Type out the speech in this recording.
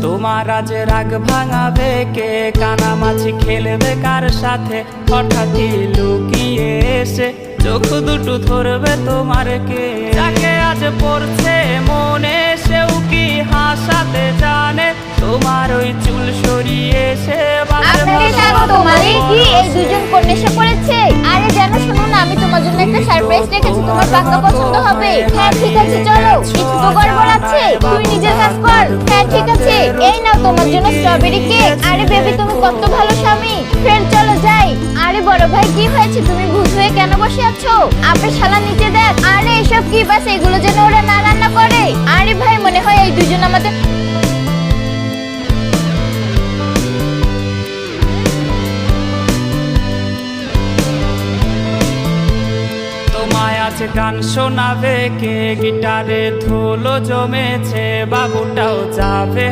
তোমার আজ রাগ ভাঙাবে কে, কানামাছি খেলবে কার সাথে, হঠাৎই লুকিয়ে এসে চোখ দুটো ধরবে তোমার কে। যাকে আজ পড়ছে মনে সেও কি হাসাতে জানে, তোমার ওই চুল সরিয়ে সে তোমারই কি এই দুজন কোন নেশা করেছে? আরে জানো শোনো না, আমি তোমার জন্য একটা সারপ্রাইজ রেখেছি, তোমার পাক্কা পছন্দ হবে। হ্যাঁ ঠিক আছে চলো, কিছু তো গড়বড় আছে, তুই নিজের কাজ কর। হ্যাঁ ঠিক আছে, এই নাও তোমার জন্য স্ট্রবেরি কেক। আরে বেবি তুমি কত ভালো স্বামী। ফ্রেন্ড চলো যাই। আরে বড় ভাই কি হয়েছে, তুমি ভূত হয়ে কেন বসে আছো? আপনি শালা নিচে দেখ। আরে এসব কি, বাস এগুলো যেন ওরা না রান্না করে। আরে ভাই মনে হয় এই দুজন আমাদের আজ গান শোনাবে কে, গিটারে ধুলো জমেছে, বাবুটাও যাবে।